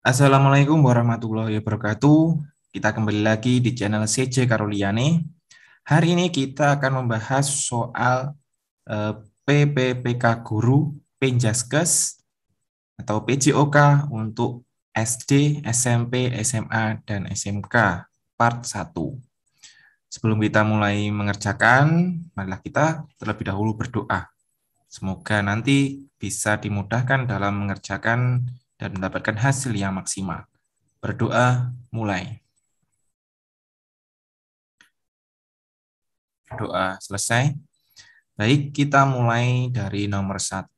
Assalamualaikum warahmatullahi wabarakatuh. Kita kembali lagi di channel CJ Karoliane. Hari ini kita akan membahas soal PPPK Guru, Penjaskes, atau PJOK untuk SD, SMP, SMA, dan SMK, part 1. Sebelum kita mulai mengerjakan, marilah kita terlebih dahulu berdoa. Semoga nanti bisa dimudahkan dalam mengerjakan dan mendapatkan hasil yang maksimal. Berdoa mulai. Berdoa selesai. Baik, kita mulai dari nomor 1.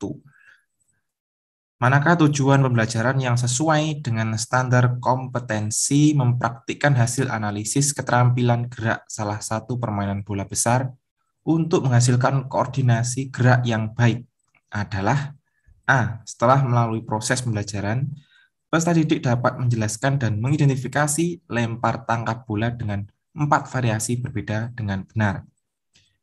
Manakah tujuan pembelajaran yang sesuai dengan standar kompetensi mempraktikkan hasil analisis keterampilan gerak salah satu permainan bola besar untuk menghasilkan koordinasi gerak yang baik adalah A. Setelah melalui proses pembelajaran, peserta didik dapat menjelaskan dan mengidentifikasi lempar tangkap bola dengan 4 variasi berbeda dengan benar.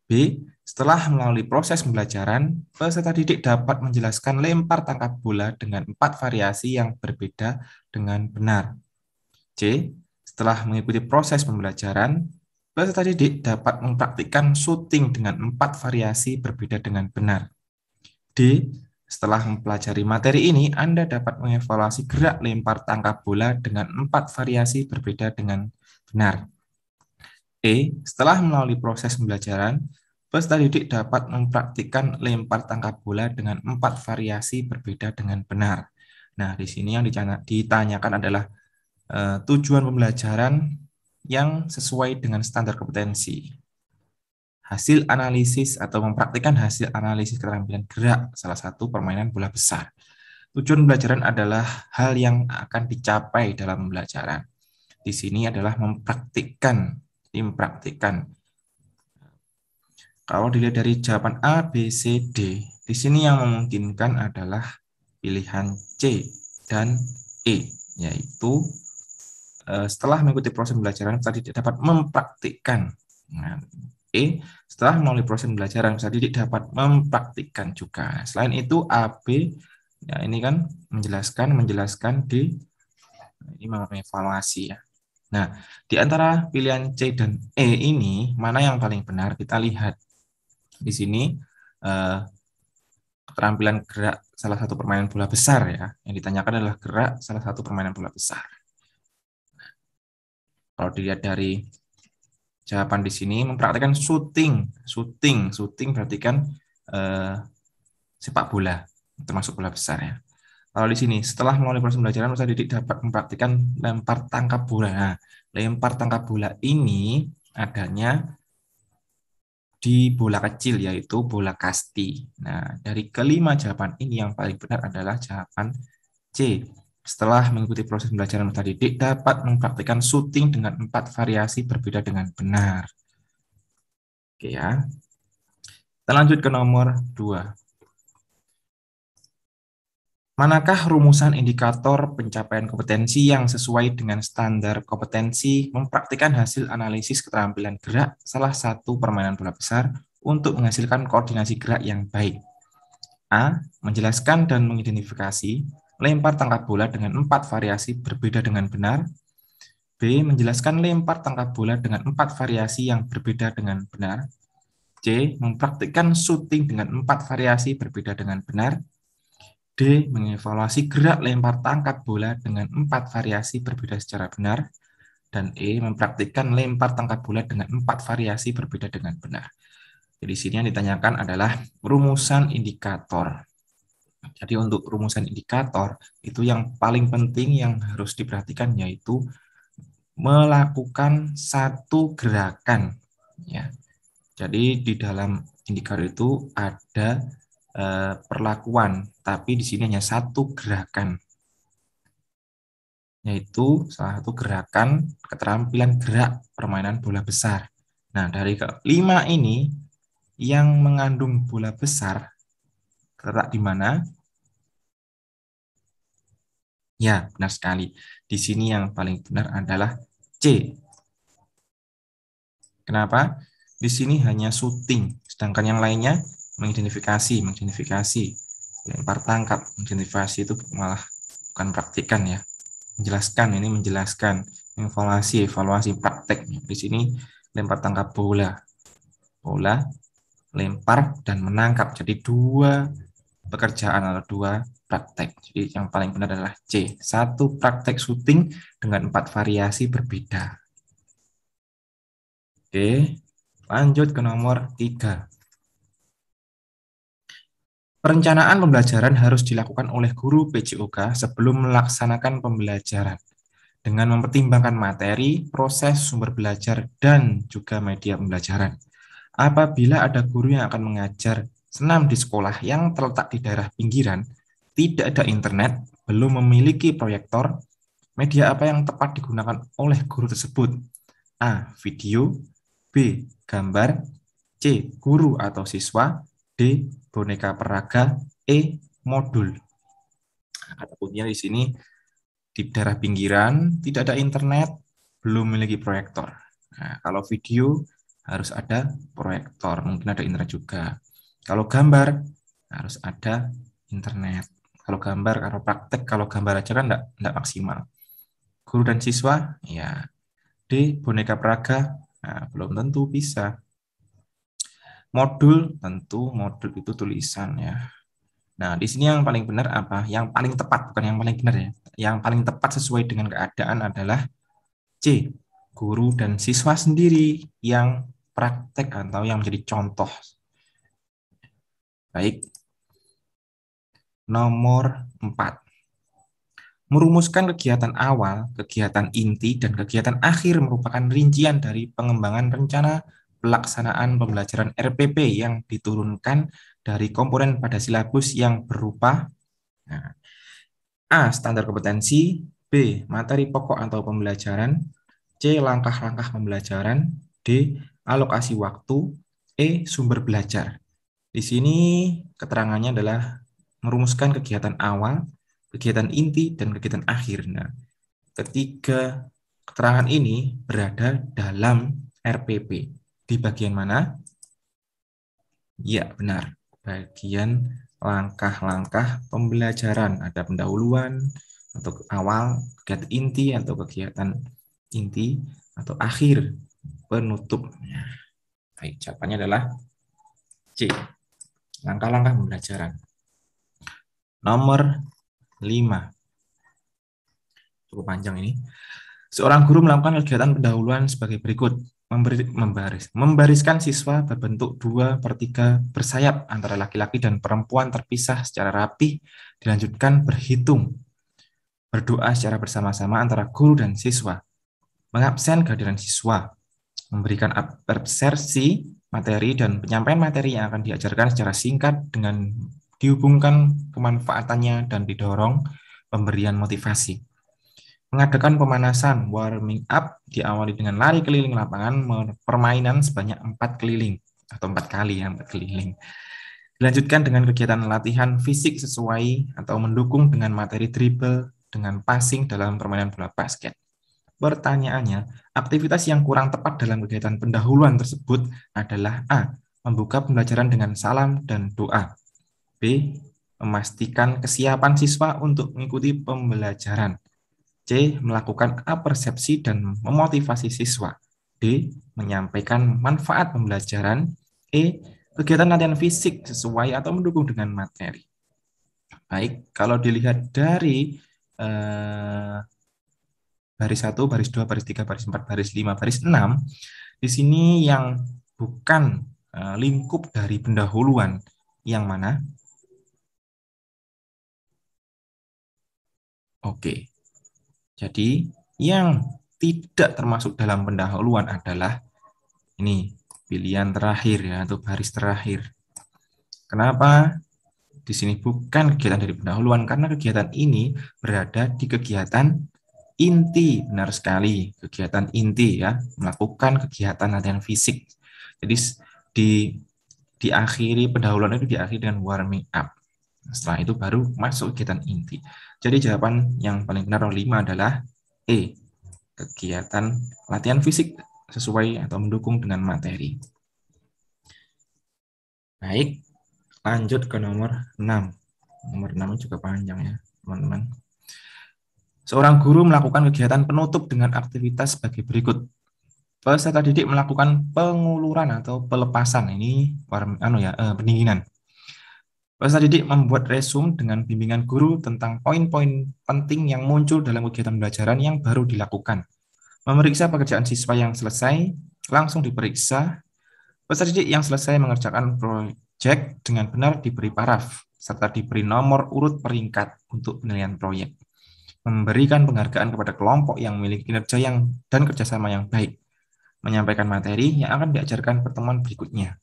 B. Setelah melalui proses pembelajaran, peserta didik dapat menjelaskan lempar tangkap bola dengan 4 variasi yang berbeda dengan benar. C. Setelah mengikuti proses pembelajaran, peserta didik dapat mempraktikkan syuting dengan 4 variasi berbeda dengan benar. D. Setelah mempelajari materi ini, Anda dapat mengevaluasi gerak lempar tangkap bola dengan 4 variasi berbeda dengan benar. E. Setelah melalui proses pembelajaran, peserta didik dapat mempraktikkan lempar tangkap bola dengan 4 variasi berbeda dengan benar. Nah, di sini yang ditanyakan adalah tujuan pembelajaran yang sesuai dengan standar kompetensi. Hasil analisis atau mempraktikkan hasil analisis keterampilan gerak salah satu permainan bola besar. Tujuan pembelajaran adalah hal yang akan dicapai dalam pembelajaran. Di sini adalah mempraktikkan. Kalau dilihat dari jawaban A, B, C, D, di sini yang memungkinkan adalah pilihan C dan E, yaitu setelah mengikuti proses pembelajaran, tadi dapat mempraktikkan. Nah, E, setelah melalui proses pembelajaran, tadi dapat mempraktikkan juga. Selain itu, A, B, ya ini kan menjelaskan, D, ini mengevaluasi ya. Nah, di antara pilihan C dan E ini, mana yang paling benar? Kita lihat. Di sini, keterampilan gerak salah satu permainan bola besar ya. Yang ditanyakan adalah gerak salah satu permainan bola besar. Kalau dilihat dari jawaban di sini, mempraktikkan syuting berarti kan sepak bola, termasuk bola besar ya. Kalau di sini, setelah melalui proses pembelajaran, peserta didik dapat mempraktikkan lempar tangkap bola. Nah, lempar tangkap bola ini adanya di bola kecil, yaitu bola kasti. Nah, dari kelima jawaban ini yang paling benar adalah jawaban C. Setelah mengikuti proses pembelajaran, peserta didik dapat mempraktikkan syuting dengan 4 variasi berbeda dengan benar. Oke ya. Kita lanjut ke nomor 2. Manakah rumusan indikator pencapaian kompetensi yang sesuai dengan standar kompetensi mempraktikkan hasil analisis keterampilan gerak salah satu permainan bola besar untuk menghasilkan koordinasi gerak yang baik? A. Menjelaskan dan mengidentifikasi lempar tangkap bola dengan 4 variasi berbeda dengan benar. B. Menjelaskan lempar tangkap bola dengan 4 variasi yang berbeda dengan benar. C. Mempraktikkan syuting dengan 4 variasi berbeda dengan benar. D. Mengevaluasi gerak lempar tangkap bola dengan 4 variasi berbeda secara benar. Dan E. Mempraktikkan lempar tangkap bola dengan 4 variasi berbeda dengan benar. Jadi di sini yang ditanyakan adalah rumusan indikator. Jadi untuk rumusan indikator, itu yang paling penting yang harus diperhatikan yaitu melakukan satu gerakan. Ya. Jadi di dalam indikator itu ada perlakuan, tapi di sini hanya satu gerakan, yaitu salah satu gerakan keterampilan gerak permainan bola besar. Nah, dari kelima ini yang mengandung bola besar terletak di mana? Ya, benar sekali. Di sini yang paling benar adalah C. Kenapa? Di sini hanya syuting, sedangkan yang lainnya mengidentifikasi, lempar tangkap, mengidentifikasi itu malah bukan praktikan ya. menjelaskan, ini menjelaskan evaluasi praktek. Di sini lempar tangkap bola, lempar dan menangkap. Jadi dua pekerjaan atau dua praktek. Jadi yang paling benar adalah C. Satu praktek syuting dengan 4 variasi berbeda. Oke, lanjut ke nomor 3. Perencanaan pembelajaran harus dilakukan oleh guru PJOK sebelum melaksanakan pembelajaran dengan mempertimbangkan materi, proses, sumber belajar, dan juga media pembelajaran. Apabila ada guru yang akan mengajar senam di sekolah yang terletak di daerah pinggiran, tidak ada internet, belum memiliki proyektor, media apa yang tepat digunakan oleh guru tersebut? A. Video, B. Gambar, C. Guru atau siswa, D. Boneka peraga, E. Modul. Kata kuncinya di sini di daerah pinggiran, tidak ada internet, belum memiliki proyektor. Nah, kalau video harus ada proyektor, mungkin ada internet juga. Kalau gambar harus ada internet. Kalau gambar, kalau praktek, kalau gambar aja kan enggak maksimal. Guru dan siswa, ya. D, boneka peraga, nah, belum tentu bisa. Modul, tentu modul itu tulisan ya. Nah, di sini yang paling benar apa? Yang paling tepat, bukan yang paling benar ya. Yang paling tepat sesuai dengan keadaan adalah C. Guru dan siswa sendiri yang praktek atau yang menjadi contoh. Baik. Nomor 4. Merumuskan kegiatan awal, kegiatan inti, dan kegiatan akhir merupakan rincian dari pengembangan rencana pelaksanaan pembelajaran RPP yang diturunkan dari komponen pada silabus yang berupa nah, A. Standar kompetensi, B. Materi pokok atau pembelajaran, C. Langkah-langkah pembelajaran, D. Alokasi waktu, E. Sumber belajar. Di sini keterangannya adalah merumuskan kegiatan awal, kegiatan inti, dan kegiatan akhir. Nah, ketiga keterangan ini berada dalam RPP. Di bagian mana? Ya, benar. Bagian langkah-langkah pembelajaran. Ada pendahuluan, untuk awal, kegiatan inti, atau kegiatan inti, atau akhir, penutup. Baik, jawabannya adalah C. Langkah-langkah pembelajaran. Nomor 5. Cukup panjang ini. Seorang guru melakukan kegiatan pendahuluan sebagai berikut. Membariskan siswa berbentuk 2/3 bersayap antara laki-laki dan perempuan terpisah secara rapih, dilanjutkan berhitung. Berdoa secara bersama-sama antara guru dan siswa. Mengabsen kehadiran siswa. Memberikan absersi materi dan penyampaian materi yang akan diajarkan secara singkat dengan dihubungkan kemanfaatannya dan didorong pemberian motivasi. Mengadakan pemanasan warming up diawali dengan lari keliling lapangan permainan sebanyak 4 keliling atau 4 kali ya 4 keliling. Dilanjutkan dengan kegiatan latihan fisik sesuai atau mendukung dengan materi dribble dengan passing dalam permainan bola basket. Pertanyaannya, aktivitas yang kurang tepat dalam kegiatan pendahuluan tersebut adalah A. Membuka pembelajaran dengan salam dan doa. B. Memastikan kesiapan siswa untuk mengikuti pembelajaran. C. Melakukan apersepsi dan memotivasi siswa. D. Menyampaikan manfaat pembelajaran. E. Kegiatan latihan fisik sesuai atau mendukung dengan materi. Baik, kalau dilihat dari baris 1, baris 2, baris 3, baris 4, baris 5, baris 6, di sini yang bukan lingkup dari pendahuluan yang mana? Oke. Jadi, yang tidak termasuk dalam pendahuluan adalah ini, pilihan terakhir ya, atau baris terakhir. Kenapa? Di sini bukan kegiatan dari pendahuluan, karena kegiatan ini berada di kegiatan inti. Benar sekali, kegiatan inti ya, melakukan kegiatan latihan fisik. Jadi, di diakhiri pendahuluan itu diakhiri dengan warming up. Setelah itu baru masuk kegiatan inti. Jadi jawaban yang paling benar nomor 5 adalah E. Kegiatan latihan fisik sesuai atau mendukung dengan materi. Baik, lanjut ke nomor 6. Nomor 6 juga panjang ya, teman-teman. Seorang guru melakukan kegiatan penutup dengan aktivitas sebagai berikut. Peserta didik melakukan penguluran atau pelepasan. Ini pendinginan. Peserta didik membuat resume dengan bimbingan guru tentang poin-poin penting yang muncul dalam kegiatan pembelajaran yang baru dilakukan. Memeriksa pekerjaan siswa yang selesai, langsung diperiksa. Peserta didik yang selesai mengerjakan proyek dengan benar diberi paraf, serta diberi nomor urut peringkat untuk penilaian proyek. Memberikan penghargaan kepada kelompok yang memiliki kinerja dan kerjasama yang baik. Menyampaikan materi yang akan diajarkan pertemuan berikutnya.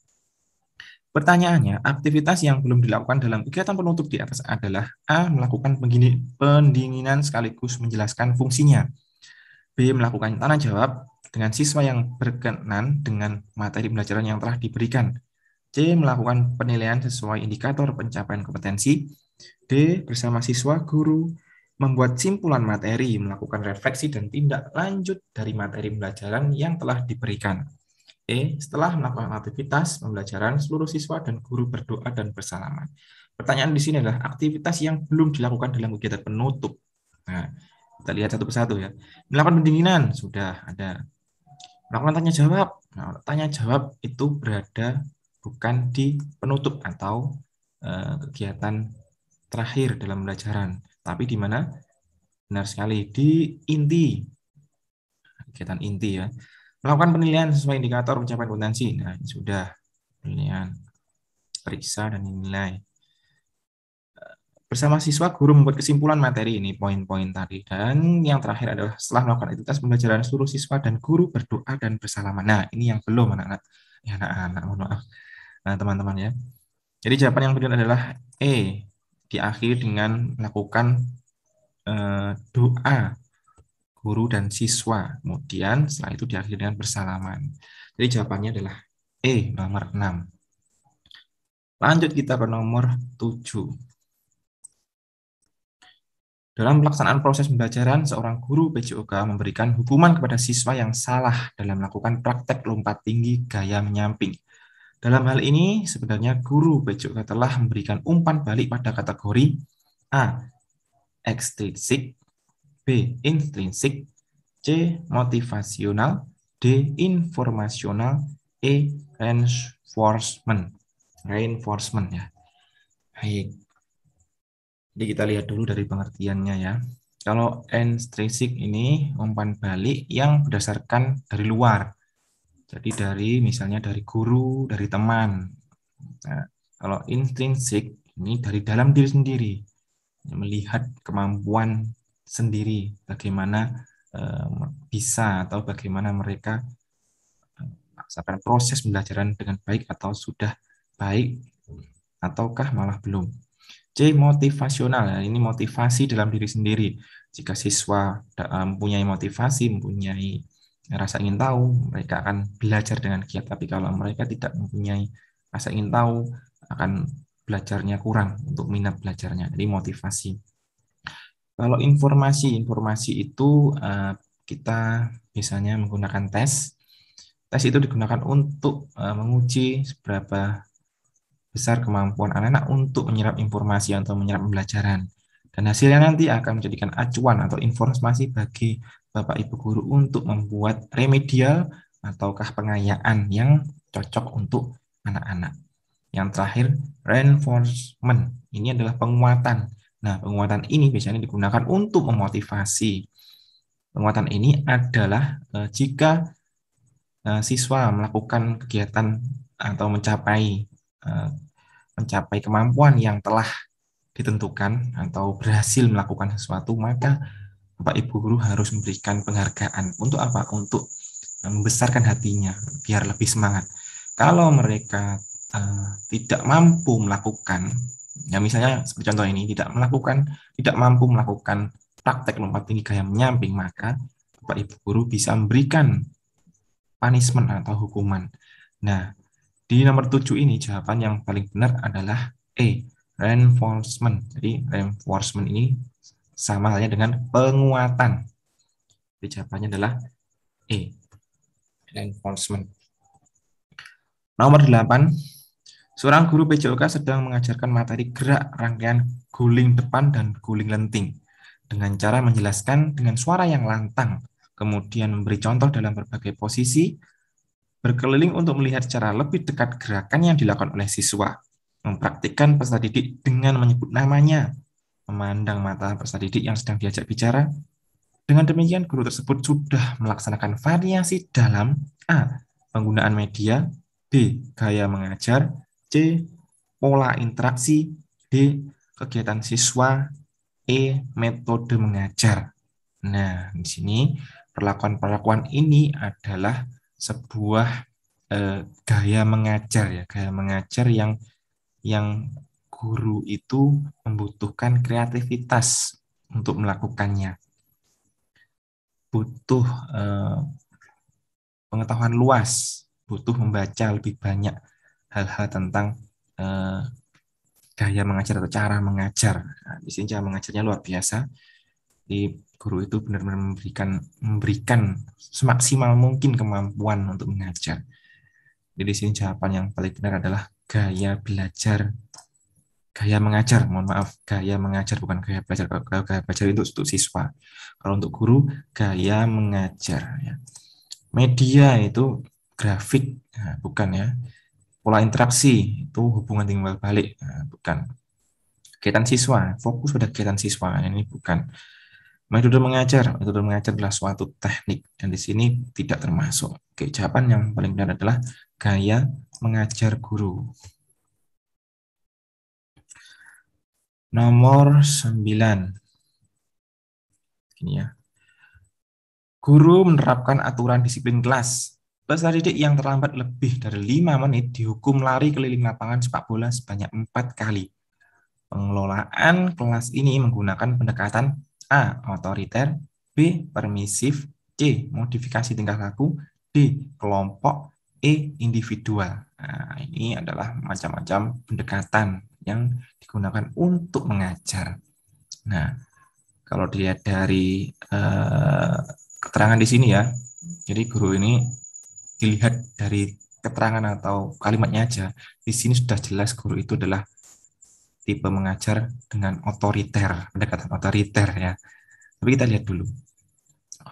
Pertanyaannya, aktivitas yang belum dilakukan dalam kegiatan penutup di atas adalah A. Melakukan pendinginan sekaligus menjelaskan fungsinya. B. Melakukan tanya jawab dengan siswa yang berkenan dengan materi pembelajaran yang telah diberikan. C. Melakukan penilaian sesuai indikator pencapaian kompetensi. D. Bersama siswa, guru, membuat simpulan materi, melakukan refleksi dan tindak lanjut dari materi pembelajaran yang telah diberikan. Setelah melakukan aktivitas pembelajaran, seluruh siswa dan guru berdoa dan bersalaman. Pertanyaan di sini adalah aktivitas yang belum dilakukan dalam kegiatan penutup. Nah, kita lihat satu persatu ya. Melakukan pendinginan, sudah ada. Melakukan tanya jawab. Nah, tanya jawab itu berada bukan di penutup atau kegiatan terakhir dalam pembelajaran, tapi di mana? Benar sekali, di inti. Kegiatan inti ya. Melakukan penilaian sesuai indikator pencapaian kompetensi. Nah, ini sudah penilaian, periksa dan nilai. Bersama siswa, guru membuat kesimpulan materi ini, poin-poin tadi. Dan yang terakhir adalah setelah melakukan aktivitas pembelajaran, seluruh siswa dan guru berdoa dan bersalaman. Nah, ini yang belum anak-anak. Ya, anak-anak, mohon maaf. Nah, teman-teman ya. Jadi jawaban yang benar adalah E. Diakhiri dengan melakukan doa guru dan siswa. Kemudian setelah itu diakhiri dengan bersalaman. Jadi jawabannya adalah E, nomor 6. Lanjut kita ke nomor 7. Dalam pelaksanaan proses pembelajaran, seorang guru PJOK memberikan hukuman kepada siswa yang salah dalam melakukan praktek lompat tinggi gaya menyamping. Dalam hal ini, sebenarnya guru PJOK telah memberikan umpan balik pada kategori A. Ekstrinsik, B. Intrinsik, C. Motivasional, D. Informasional, E. Reinforcement. Reinforcement ya. Baik. Jadi kita lihat dulu dari pengertiannya ya. Kalau intrinsik ini umpan balik yang berdasarkan dari luar. Jadi dari misalnya dari guru, dari teman. Nah, kalau intrinsik ini dari dalam diri sendiri. Melihat kemampuan sendiri, bagaimana bisa atau bagaimana mereka melaksanakan proses pembelajaran dengan baik atau sudah baik ataukah malah belum. C. Motivasional. Ini motivasi dalam diri sendiri. Jika siswa mempunyai motivasi, mempunyai rasa ingin tahu, mereka akan belajar dengan giat. Tapi kalau mereka tidak mempunyai rasa ingin tahu, akan belajarnya kurang untuk minat belajarnya. Jadi motivasi. Kalau informasi itu kita biasanya menggunakan tes. Tes itu digunakan untuk menguji seberapa besar kemampuan anak-anak untuk menyerap informasi atau menyerap pembelajaran. Dan hasilnya nanti akan menjadikan acuan atau informasi bagi Bapak Ibu guru untuk membuat remedial ataukah pengayaan yang cocok untuk anak-anak. Yang terakhir, reinforcement. Ini adalah penguatan. Nah, penguatan ini biasanya digunakan untuk memotivasi. Penguatan ini adalah jika siswa melakukan kegiatan atau mencapai kemampuan yang telah ditentukan atau berhasil melakukan sesuatu, maka Bapak Ibu guru harus memberikan penghargaan. Untuk apa? Untuk membesarkan hatinya biar lebih semangat. Kalau mereka tidak mampu melakukan, ya misalnya seperti contoh ini, tidak mampu melakukan praktek lompat tinggi gaya menyamping, maka Bapak Ibu guru bisa memberikan punishment atau hukuman. Nah, di nomor 7 ini jawaban yang paling benar adalah E, reinforcement. Jadi reinforcement ini sama halnya dengan penguatan. Jadi jawabannya adalah E, reinforcement. Nomor 8, seorang guru PJOK sedang mengajarkan materi gerak rangkaian guling depan dan guling lenting. dengan cara menjelaskan dengan suara yang lantang, kemudian memberi contoh dalam berbagai posisi, berkeliling untuk melihat secara lebih dekat gerakan yang dilakukan oleh siswa, mempraktikkan peserta didik dengan menyebut namanya, memandang mata peserta didik yang sedang diajak bicara. Dengan demikian, guru tersebut sudah melaksanakan variasi dalam A. Penggunaan media, B. Gaya mengajar, C. Pola interaksi, D. Kegiatan siswa, E. Metode mengajar. Nah, di sini perlakuan-perlakuan ini adalah sebuah gaya mengajar ya, gaya mengajar yang guru itu membutuhkan kreativitas untuk melakukannya, butuh pengetahuan luas, butuh membaca lebih banyak hal-hal tentang eh, gaya mengajar atau cara mengajar. Nah, di sini cara mengajarnya luar biasa. Di guru itu benar-benar memberikan semaksimal mungkin kemampuan untuk mengajar. Jadi di sini jawaban yang paling benar adalah gaya belajar, gaya mengajar. Mohon maaf, gaya mengajar bukan gaya belajar. Kalau gaya belajar itu untuk siswa. Kalau untuk guru, gaya mengajar. Ya. Media itu grafik, nah, bukan ya. Pola interaksi itu hubungan timbal balik, nah, bukan. Kegiatan siswa, fokus pada kegiatan siswa, ini bukan. Metode mengajar adalah suatu teknik dan di sini tidak termasuk. Oke, jawaban yang paling benar adalah gaya mengajar guru. Nomor 9. Ini ya. Guru menerapkan aturan disiplin kelas. Peserta didik yang terlambat lebih dari 5 menit dihukum lari keliling lapangan sepak bola sebanyak 4 kali. Pengelolaan kelas ini menggunakan pendekatan A. Otoriter, B. Permisif, C. Modifikasi tingkah laku, D. Kelompok, E. Individual. Nah, ini adalah macam-macam pendekatan yang digunakan untuk mengajar. Nah, kalau dilihat dari keterangan di sini ya, jadi guru ini dilihat dari keterangan atau kalimatnya aja, di sini sudah jelas guru itu adalah tipe mengajar dengan otoriter, pendekatan otoriter ya. Tapi kita lihat dulu.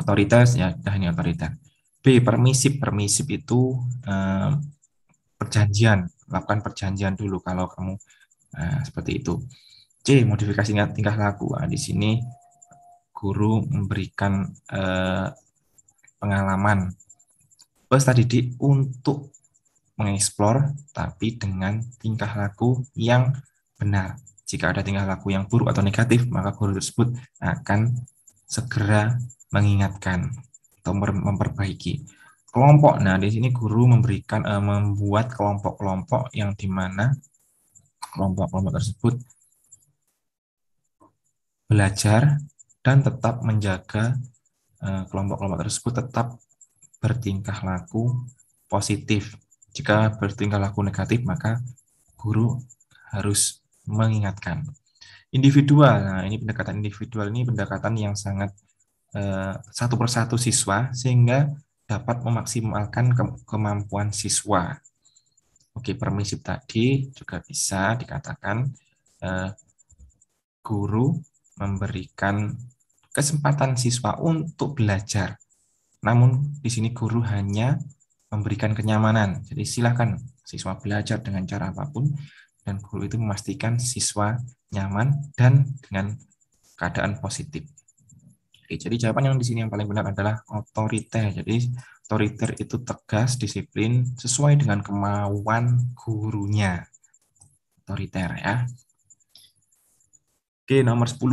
Otoritas ya, ini otoriter. B, permisif. Permisif itu perjanjian, lakukan perjanjian dulu kalau kamu seperti itu. C, modifikasi tingkah laku. Nah, di sini guru memberikan pengalaman peserta didik untuk mengeksplor tapi dengan tingkah laku yang benar. Jika ada tingkah laku yang buruk atau negatif, maka guru tersebut akan segera mengingatkan atau memperbaiki. Kelompok. Nah, di sini guru membuat kelompok-kelompok yang di mana kelompok-kelompok tersebut belajar dan tetap menjaga kelompok-kelompok tersebut tetap bertingkah laku positif. Jika bertingkah laku negatif, maka guru harus mengingatkan. Individual, nah ini pendekatan individual ini pendekatan yang sangat satu persatu siswa sehingga dapat memaksimalkan kemampuan siswa. Oke, permisif tadi juga bisa dikatakan guru memberikan kesempatan siswa untuk belajar. Namun di sini guru hanya memberikan kenyamanan. Jadi silakan siswa belajar dengan cara apapun dan guru itu memastikan siswa nyaman dan dengan keadaan positif. Oke, jadi jawaban yang di sini yang paling benar adalah otoriter. Jadi otoriter itu tegas, disiplin, sesuai dengan kemauan gurunya. Otoriter ya. Oke, nomor 10.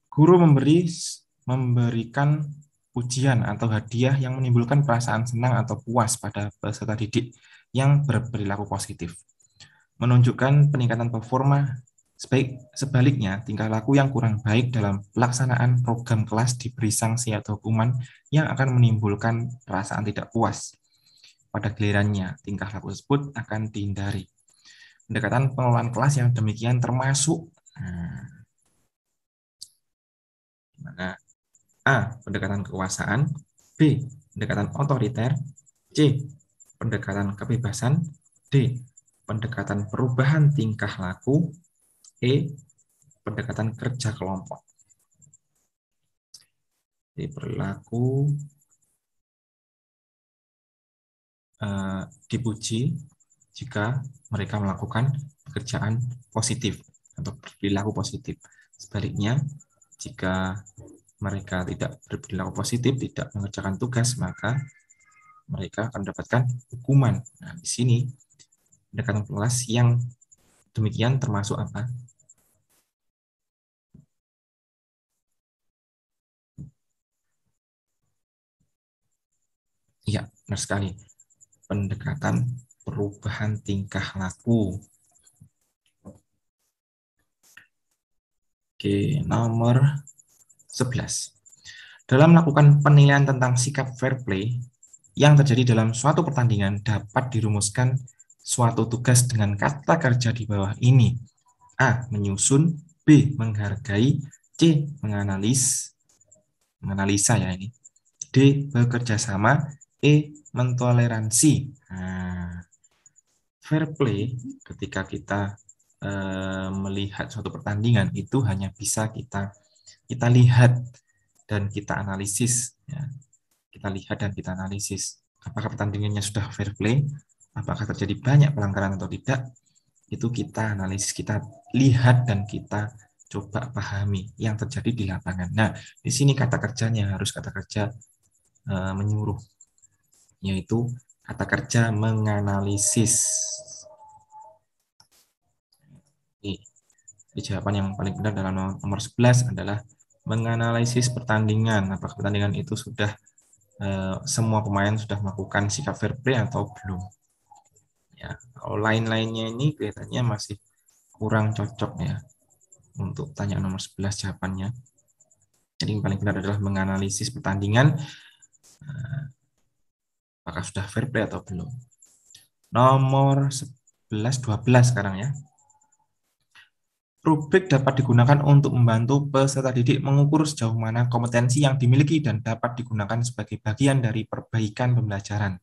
Guru memberikan pujian atau hadiah yang menimbulkan perasaan senang atau puas pada peserta didik yang berperilaku positif. Menunjukkan peningkatan performa. Sebaliknya, tingkah laku yang kurang baik dalam pelaksanaan program kelas diberi sanksi atau hukuman yang akan menimbulkan perasaan tidak puas. Pada gilirannya, tingkah laku tersebut akan dihindari. Pendekatan pengelolaan kelas yang demikian termasuk A. Pendekatan kekuasaan, B. Pendekatan otoriter, C. Pendekatan kebebasan, D. Pendekatan perubahan tingkah laku, E. Pendekatan kerja kelompok. Jadi perilaku dipuji jika mereka melakukan pekerjaan positif atau berperilaku positif. Sebaliknya, jika mereka tidak berperilaku positif, tidak mengerjakan tugas, maka mereka akan mendapatkan hukuman. Nah, di sini pendekatan kelas yang demikian termasuk apa? Iya, benar sekali. Pendekatan perubahan tingkah laku. Oke, nomor 11. Dalam melakukan penilaian tentang sikap fair play yang terjadi dalam suatu pertandingan dapat dirumuskan suatu tugas dengan kata kerja di bawah ini. A. Menyusun. B. Menghargai. C. Menganalisa ya ini. D. Bekerja sama. E. Mentoleransi. Nah, fair play ketika kita melihat suatu pertandingan itu hanya bisa kita lihat dan kita analisis ya. Kita lihat dan kita analisis apakah pertandingannya sudah fair play, apakah terjadi banyak pelanggaran atau tidak, itu kita analisis, kita lihat dan kita coba pahami yang terjadi di lapangan. Nah, di sini kata kerjanya harus kata kerja menyuruh, yaitu kata kerja menganalisis. Jadi jawaban yang paling benar dalam nomor 11 adalah menganalisis pertandingan. Apakah pertandingan itu sudah semua pemain sudah melakukan sikap fair play atau belum. Ya, kalau lain-lainnya ini kelihatannya masih kurang cocok ya untuk tanya nomor 11 jawabannya. Jadi yang paling benar adalah menganalisis pertandingan apakah sudah fair play atau belum. Nomor 11, 12 sekarang ya. Rubrik dapat digunakan untuk membantu peserta didik mengukur sejauh mana kompetensi yang dimiliki dan dapat digunakan sebagai bagian dari perbaikan pembelajaran.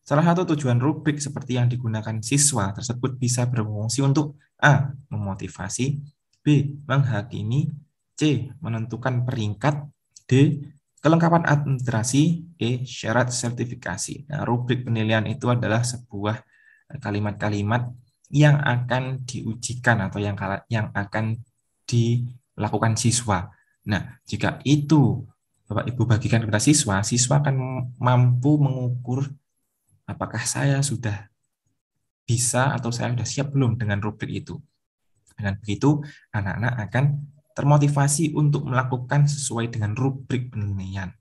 Salah satu tujuan rubrik seperti yang digunakan siswa tersebut bisa berfungsi untuk A. Memotivasi, B. Menghakimi, C. Menentukan peringkat, D. Kelengkapan administrasi, E. Syarat sertifikasi. Nah, rubrik penilaian itu adalah sebuah kalimat-kalimat yang akan diujikan atau yang akan dilakukan siswa. Nah, jika itu Bapak Ibu bagikan kepada siswa, siswa akan mampu mengukur apakah saya sudah bisa atau saya sudah siap belum dengan rubrik itu. Dengan begitu, anak-anak akan termotivasi untuk melakukan sesuai dengan rubrik penilaian.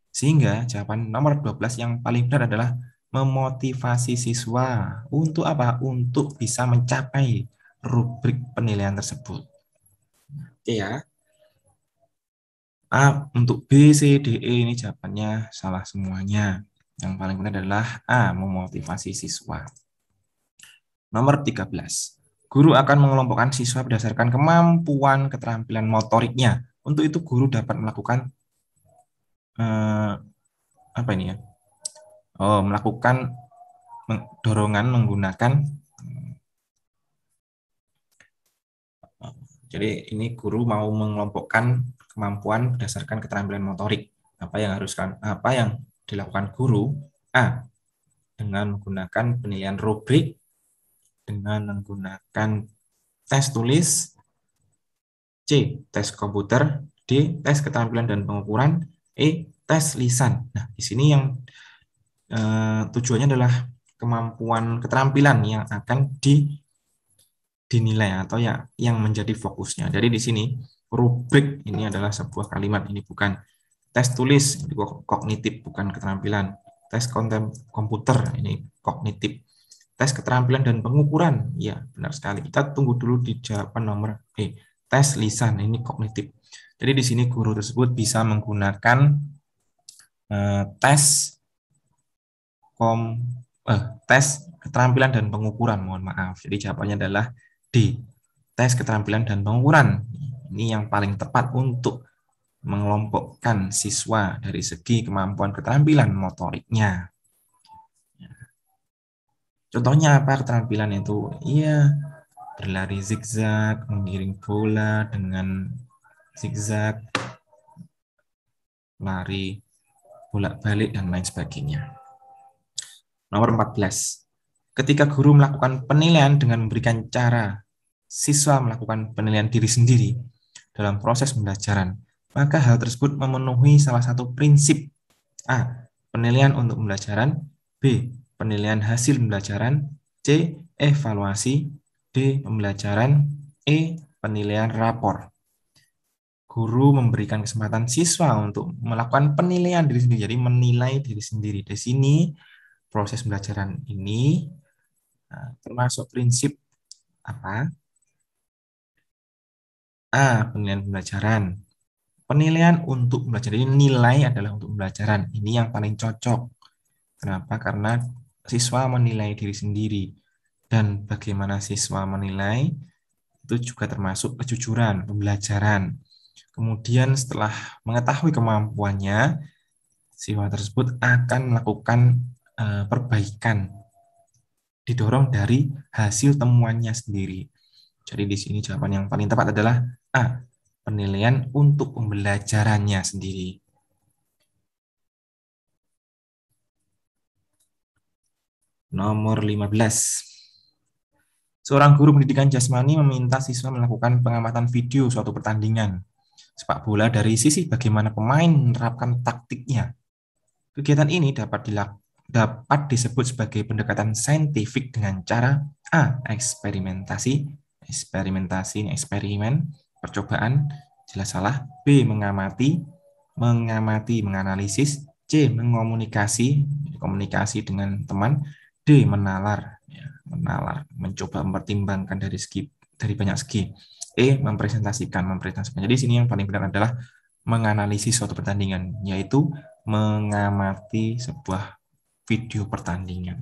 Sehingga jawaban nomor 12 yang paling benar adalah memotivasi siswa untuk apa? Untuk bisa mencapai rubrik penilaian tersebut. Oke ya. A untuk B, C, D, E ini jawabannya salah semuanya. Yang paling benar adalah A, memotivasi siswa. Nomor 13. Guru akan mengelompokkan siswa berdasarkan kemampuan keterampilan motoriknya. Untuk itu guru dapat melakukan apa ini ya? Melakukan dorongan menggunakan jadi ini guru mau mengelompokkan kemampuan berdasarkan keterampilan motorik. Apa yang dilakukan guru? A. Dengan menggunakan penilaian rubrik, dengan menggunakan tes tulis, C. Tes komputer, D. Tes keterampilan dan pengukuran, E. Tes lisan. Nah, di sini yang tujuannya adalah kemampuan keterampilan yang akan dinilai atau yang menjadi fokusnya. Jadi di sini rubrik ini adalah sebuah kalimat, ini bukan tes tulis, ini kognitif bukan keterampilan. Tes komputer ini kognitif. Tes keterampilan dan pengukuran, ya benar sekali. Kita tunggu dulu di jawaban nomor B. Tes lisan ini kognitif. Jadi di sini guru tersebut bisa menggunakan tes tes keterampilan dan pengukuran, mohon maaf. Jadi jawabannya adalah D. Tes keterampilan dan pengukuran. Ini yang paling tepat untuk mengelompokkan siswa dari segi kemampuan keterampilan motoriknya. Contohnya apa keterampilan itu? Iya, berlari zigzag, menggiring bola dengan zigzag, lari bolak-balik, dan lain sebagainya. Nomor 14. Ketika guru melakukan penilaian dengan memberikan cara siswa melakukan penilaian diri sendiri dalam proses pembelajaran, maka hal tersebut memenuhi salah satu prinsip. A. Penilaian untuk pembelajaran. B. Penilaian hasil pembelajaran. C. Evaluasi. D. Pembelajaran. E. Penilaian rapor. Guru memberikan kesempatan siswa untuk melakukan penilaian diri sendiri, jadi menilai diri sendiri. Di sini proses pembelajaran ini termasuk prinsip apa? A. Penilaian pembelajaran. Penilaian untuk pembelajaran ini, nilai adalah untuk pembelajaran. Ini yang paling cocok. Kenapa? Karena siswa menilai diri sendiri. Dan bagaimana siswa menilai itu juga termasuk kejujuran pembelajaran. Kemudian setelah mengetahui kemampuannya, siswa tersebut akan melakukan perbaikan, didorong dari hasil temuannya sendiri. Jadi di sini jawaban yang paling tepat adalah A. Penilaian untuk pembelajarannya sendiri. Nomor 15. Seorang guru pendidikan jasmani meminta siswa melakukan pengamatan video suatu pertandingan sepak bola dari sisi bagaimana pemain menerapkan taktiknya. Kegiatan ini dapat disebut sebagai pendekatan saintifik dengan cara A. Eksperimentasi, eksperimen, percobaan, jelas salah. B. Mengamati, menganalisis. C. Komunikasi dengan teman. D. Menalar, mencoba mempertimbangkan dari banyak segi. E. Mempresentasikan. Jadi sini yang paling benar adalah menganalisis suatu pertandingan, yaitu mengamati sebuah video pertandingan.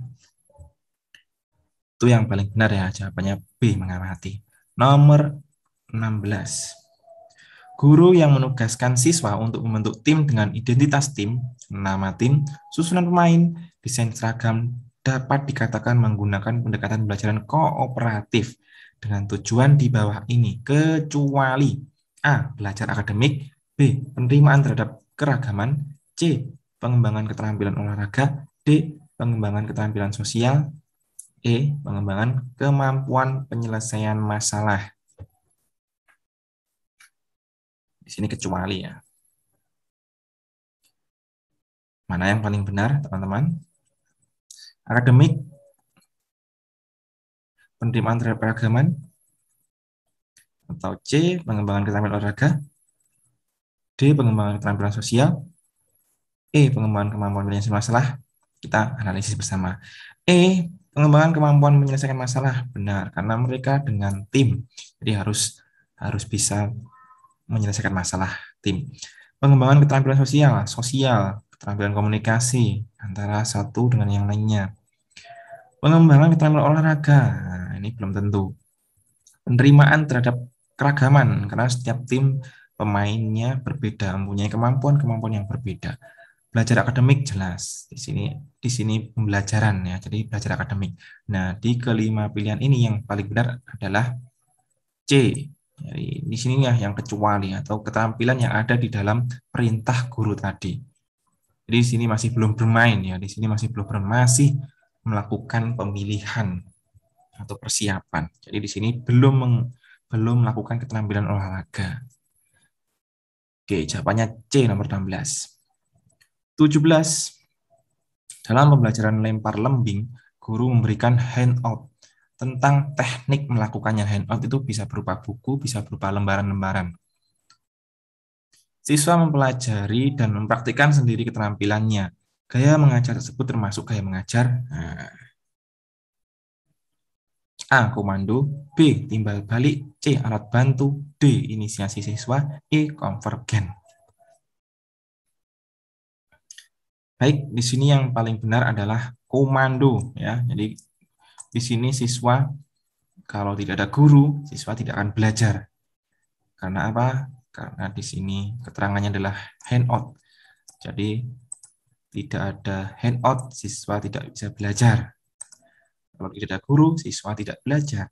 Itu yang paling benar ya, jawabannya B. Mengamati. Nomor 16. Guru yang menugaskan siswa untuk membentuk tim dengan identitas tim, nama tim, susunan pemain, desain seragam, dapat dikatakan menggunakan pendekatan pembelajaran kooperatif dengan tujuan di bawah ini, kecuali A. Belajar akademik. B. Penerimaan terhadap keragaman. C. Pengembangan keterampilan olahraga. D. Pengembangan keterampilan sosial. E. Pengembangan kemampuan penyelesaian masalah. Di sini kecuali ya. Mana yang paling benar, teman-teman? Akademik, penerimaan terhadap keragaman, atau C. Pengembangan keterampilan olahraga. D. Pengembangan keterampilan sosial. E. Pengembangan kemampuan penyelesaian masalah. Kita analisis bersama. E. Pengembangan kemampuan menyelesaikan masalah. Benar, karena mereka dengan tim. Jadi harus bisa menyelesaikan masalah tim. Pengembangan keterampilan sosial, keterampilan komunikasi antara satu dengan yang lainnya. Pengembangan keterampilan olahraga, nah, ini belum tentu. Penerimaan terhadap keragaman, karena setiap tim pemainnya berbeda, mempunyai kemampuan yang berbeda. Belajar akademik jelas di sini pembelajaran ya, jadi belajar akademik. Nah, di kelima pilihan ini yang paling benar adalah C. Jadi di sini ya yang kecuali atau keterampilan yang ada di dalam perintah guru tadi. Jadi di sini masih belum bermain ya, di sini masih belum bermain, masih melakukan pemilihan atau persiapan. Jadi di sini belum melakukan keterampilan olahraga. Oke, jawabannya C nomor 16. 17. Dalam pembelajaran lempar lembing, guru memberikan handout tentang teknik melakukannya. Handout itu bisa berupa buku, bisa berupa lembaran-lembaran. Siswa mempelajari dan mempraktikkan sendiri keterampilannya. Gaya mengajar tersebut termasuk gaya mengajar. A. Komando. B. Timbal balik. C. Alat bantu. D. Inisiasi siswa. E. Konvergen. Baik, di sini yang paling benar adalah komando ya. Jadi di sini siswa kalau tidak ada guru, siswa tidak akan belajar. Karena apa? Karena di sini keterangannya adalah handout. Jadi tidak ada handout, siswa tidak bisa belajar. Kalau tidak ada guru, siswa tidak belajar.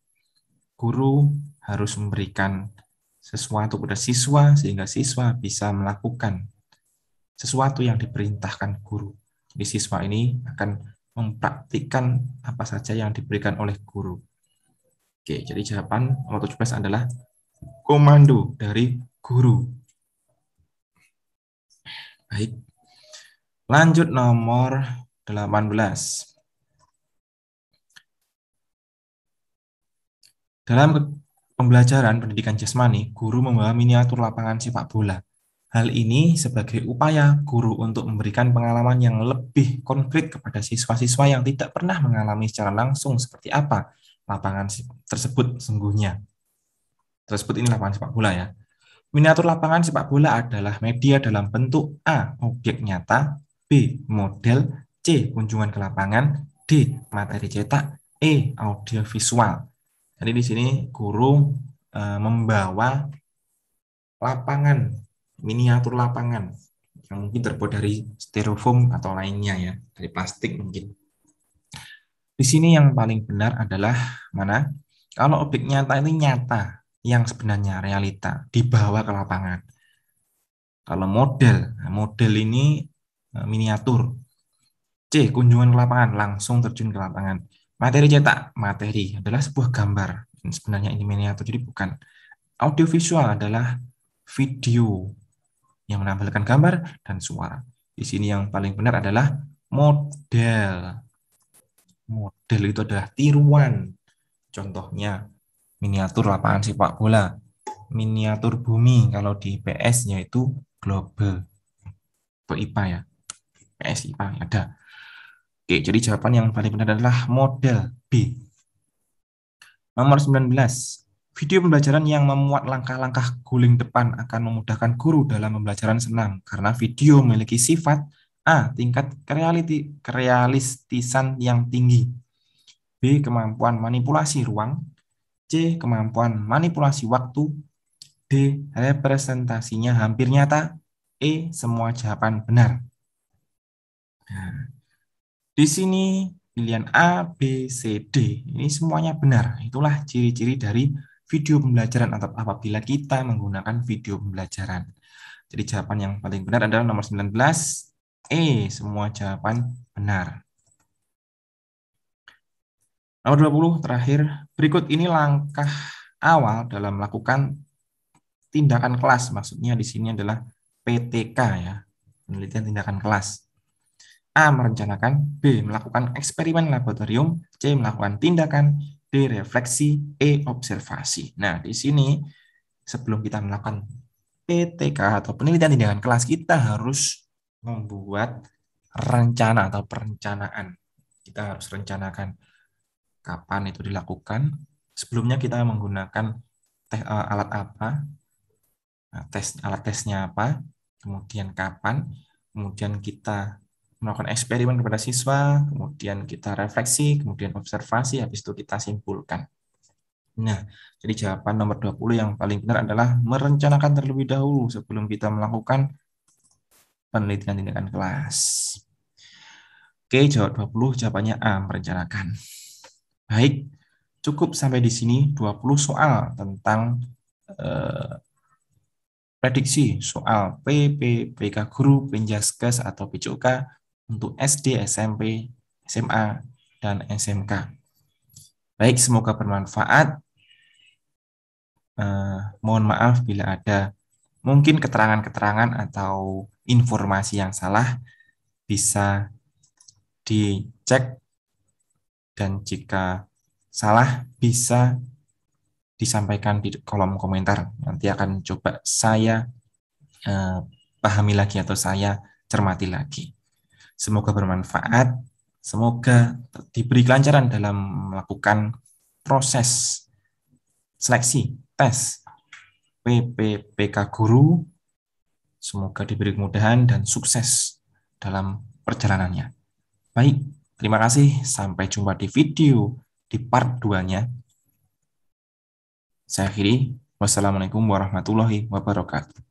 Guru harus memberikan sesuatu pada siswa sehingga siswa bisa melakukan sesuatu yang diperintahkan guru. Jadi siswa ini akan mempraktikkan apa saja yang diberikan oleh guru. Oke, jadi jawaban nomor 17 adalah komando dari guru. Baik. Lanjut nomor 18. Dalam pembelajaran pendidikan jasmani, guru membawa miniatur lapangan sepak bola. Hal ini sebagai upaya guru untuk memberikan pengalaman yang lebih konkret kepada siswa-siswa yang tidak pernah mengalami secara langsung seperti apa lapangan tersebut sesungguhnya. Tersebut ini lapangan sepak bola ya. Miniatur lapangan sepak bola adalah media dalam bentuk A. Objek nyata, B. Model, C. Kunjungan ke lapangan, D. Materi cetak, E. Audiovisual. Jadi di sini guru membawa lapangan, miniatur lapangan yang mungkin terbuat dari styrofoam atau lainnya ya, dari plastik mungkin. Di sini yang paling benar adalah mana? Kalau objek nyata ini nyata, yang sebenarnya realita dibawa ke lapangan. Kalau model ini miniatur. C. Kunjungan ke lapangan, langsung terjun ke lapangan. Materi cetak, materi adalah sebuah gambar. Sebenarnya ini miniatur, jadi bukan. Audiovisual adalah video yang menampilkan gambar dan suara. Di sini yang paling benar adalah model. Model itu adalah tiruan. Contohnya miniatur lapangan sepak bola, miniatur bumi kalau di PS yaitu global. Atau IPA ya. PS IPA ada. Oke, jadi jawaban yang paling benar adalah model B. Nomor 19. Video pembelajaran yang memuat langkah-langkah guling depan akan memudahkan guru dalam pembelajaran senam karena video memiliki sifat A. Tingkat kerealistisan yang tinggi, B. Kemampuan manipulasi ruang, C. Kemampuan manipulasi waktu, D. Representasinya hampir nyata, E. Semua jawaban benar. Nah, di sini pilihan A, B, C, D. Ini semuanya benar. Itulah ciri-ciri dari video pembelajaran atau apabila kita menggunakan video pembelajaran. Jadi jawaban yang paling benar adalah nomor 19, E. Semua jawaban benar. Nomor 20 terakhir, berikut ini langkah awal dalam melakukan tindakan kelas. Maksudnya di sini adalah PTK ya, penelitian tindakan kelas. A. Merencanakan, B. Melakukan eksperimen laboratorium, C. Melakukan tindakan, D. Refleksi, E. Observasi. Nah, di sini sebelum kita melakukan PTK atau penelitian tindakan kelas, kita harus membuat rencana atau perencanaan. Kita harus rencanakan kapan itu dilakukan. Sebelumnya kita menggunakan alat apa, alat tesnya apa, kemudian kapan, kemudian kita melakukan eksperimen kepada siswa, kemudian kita refleksi, kemudian observasi, habis itu kita simpulkan. Nah, jadi jawaban nomor 20 yang paling benar adalah merencanakan terlebih dahulu sebelum kita melakukan penelitian tindakan kelas. Oke, jawab 20 jawabannya A, merencanakan. Baik, cukup sampai di sini 20 soal tentang prediksi soal PP, PK Guru, Penjaskes atau PJOK untuk SD, SMP, SMA, dan SMK. Baik, semoga bermanfaat. Mohon maaf bila ada mungkin keterangan-keterangan atau informasi yang salah, bisa dicek, dan jika salah bisa disampaikan di kolom komentar. Nanti akan coba saya pahami lagi atau saya cermati lagi. Semoga bermanfaat, semoga diberi kelancaran dalam melakukan proses seleksi tes PPK Guru. Semoga diberi kemudahan dan sukses dalam perjalanannya. Baik, terima kasih. Sampai jumpa di video di part 2-nya. Saya akhiri. Wassalamualaikum warahmatullahi wabarakatuh.